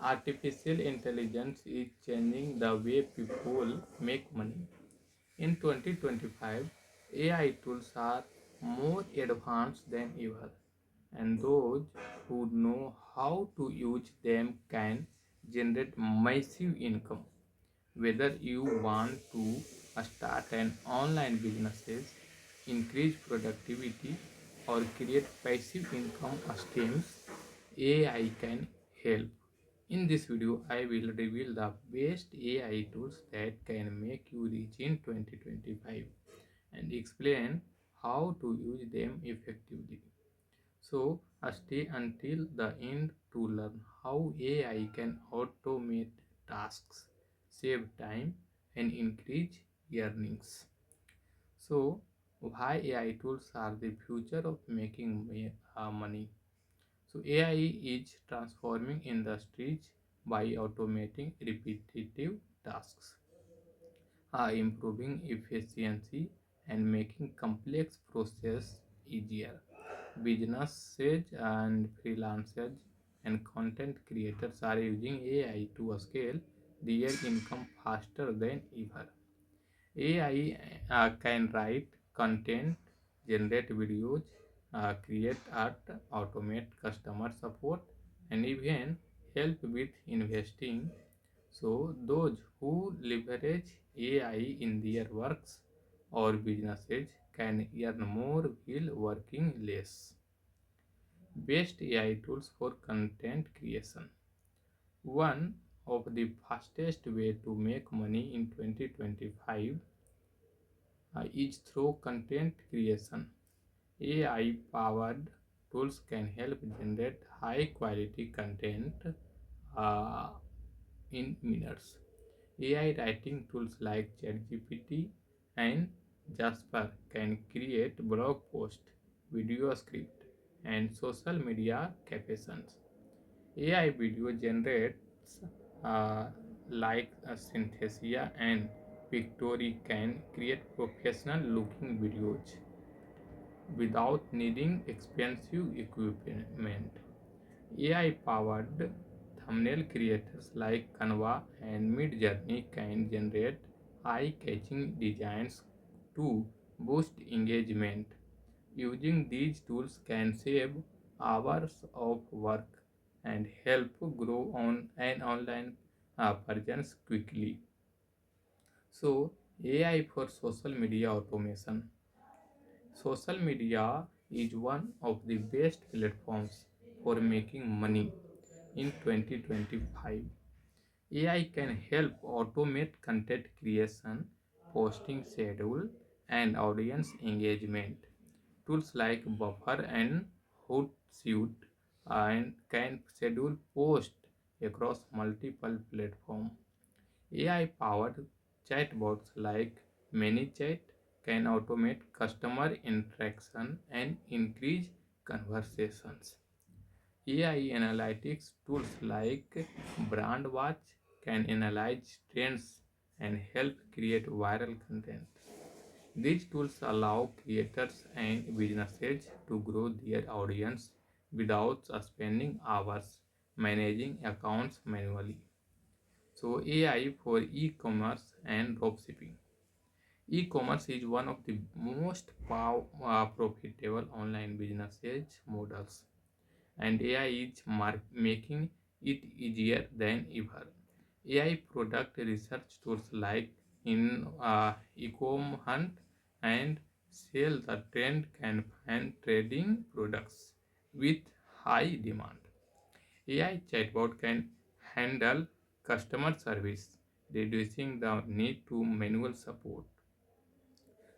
Artificial intelligence is changing the way people make money. In 2025, AI tools are more advanced than ever, and those who know how to use them can generate massive income. Whether you want to start an online business, increase productivity, or create passive income streams, AI can help. In this video, I will reveal the best AI tools that can make you rich in 2025 and explain how to use them effectively. So, stay until the end to learn how AI can automate tasks, save time, and increase earnings. So, why AI tools are the future of making money? So, AI is transforming industries by automating repetitive tasks, improving efficiency, and making complex process easier. Businesses and freelancers and content creators are using AI to scale their income faster than ever. AI can write content, generate videos, create art, automate customer support, and even help with investing. So, those who leverage AI in their works or businesses can earn more while working less. Best AI tools for content creation. One of the fastest way to make money in 2025 is through content creation. AI powered tools can help generate high quality content uh, in minutes. AI writing tools like ChatGPT and Jasper can create blog post, video script, and social media captions. AI video generates uh, like Synthesia and Pictory can create professional looking videos without needing expensive equipment. AI powered thumbnail creators like Canva and Midjourney can generate eye catching designs to boost engagement. Using these tools can save hours of work and help grow on an online presence quickly. So, AI for social media automation. Social media is one of the best platforms for making money in 2025. AI can help automate content creation, posting schedule, and audience engagement. Tools like Buffer and Hootsuite and can schedule posts across multiple platforms. AI-powered chatbots like ManyChat can automate customer interaction and increase conversations. AI analytics tools like BrandWatch can analyze trends and help create viral content. These tools allow creators and businesses to grow their audience without spending hours managing accounts manually. So, AI for e-commerce and dropshipping. E-commerce is one of the most profitable online businesses models, and AI is making it easier than ever. AI product research tools like in Ecom Hunt and Sell the Trend can find trading products with high demand. AI chatbot can handle customer service, reducing the need to manual support.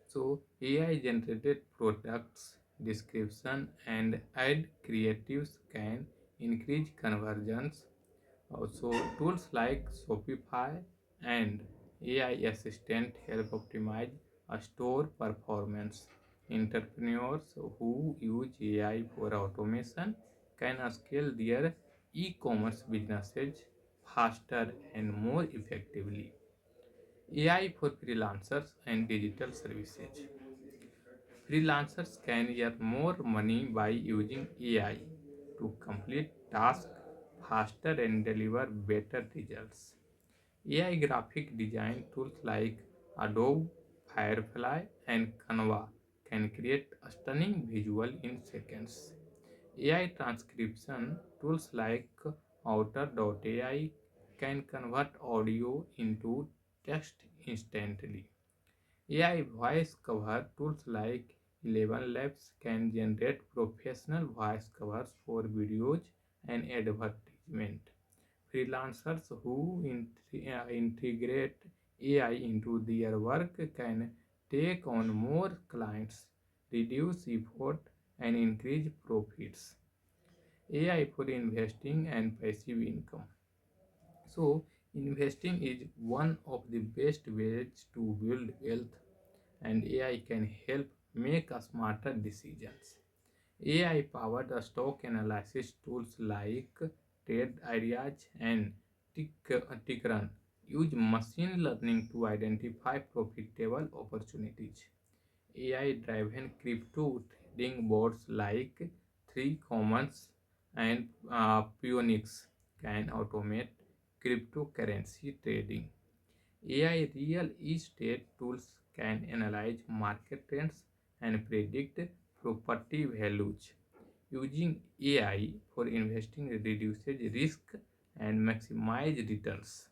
So AI generated products description and ad creatives can increase conversions. Also, tools like Shopify and AI Assistant help optimize a store performance. Entrepreneurs who use AI for automation can scale their e-commerce businesses faster and more effectively. AI for freelancers and digital services. Freelancers can earn more money by using AI to complete tasks faster and deliver better results. AI graphic design tools like Adobe Firefly and Canva can create a stunning visual in seconds. AI transcription tools like Outer.ai can convert audio into text instantly. AI voice cover tools like 11 Labs can generate professional voice covers for videos and advertisement. Freelancers who integrate AI into their work can take on more clients, reduce effort, and increase profits. AI for investing and passive income. So, investing is one of the best ways to build wealth, and AI can help make a smarter decisions. AI powered stock analysis tools like Trade Ideas and Tickran use machine learning to identify profitable opportunities. AI driven crypto trading boards like 3Commons and Pionix can automate cryptocurrency trading. AI real estate tools can analyze market trends and predict property values. Using AI for investing reduces risk and maximize returns,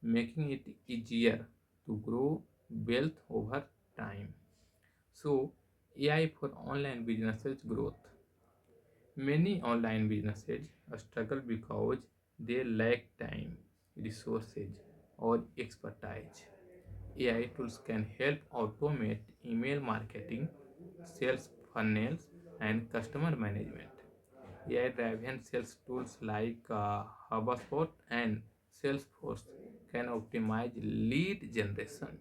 making it easier to grow wealth over time. So, AI for online businesses growth. Many online businesses struggle because they lack time, resources, or expertise. AI tools can help automate email marketing, sales funnels, and customer management. AI-driven sales tools like HubSpot and Salesforce can optimize lead generation.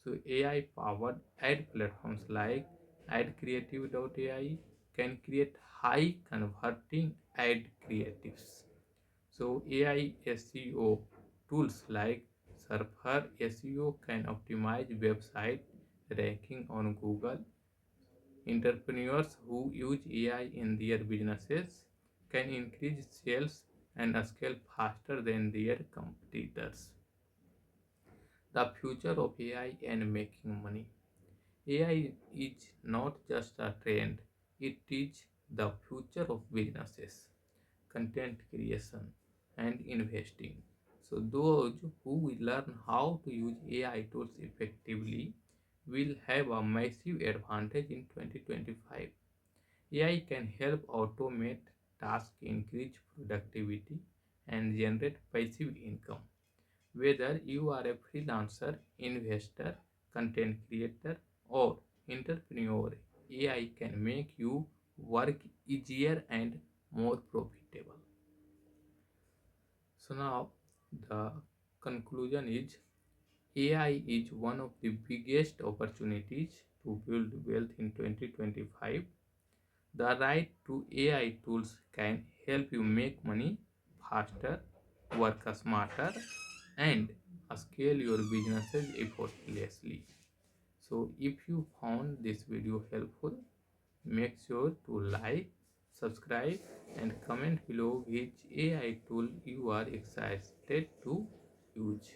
So AI-powered ad platforms like AdCreative.ai can create high converting ad creatives. So AI SEO tools like Surfer SEO can optimize website ranking on Google. Entrepreneurs who use AI in their businesses can increase sales and scale faster than their competitors. The future of AI and making money. AI is not just a trend, it is the future of businesses, content creation, and investing. So, those who will learn how to use AI tools effectively will have a massive advantage in 2025. AI can help automate tasks, increase productivity, and generate passive income. Whether you are a freelancer, investor, content creator, or entrepreneur, AI can make you work easier and more profitable. So, now the conclusion is AI is one of the biggest opportunities to build wealth in 2025. The right to AI tools can help you make money faster, work smarter, and scale your businesses effortlessly. So, if you found this video helpful, make sure to like, subscribe, and comment below which AI tool you are excited to use.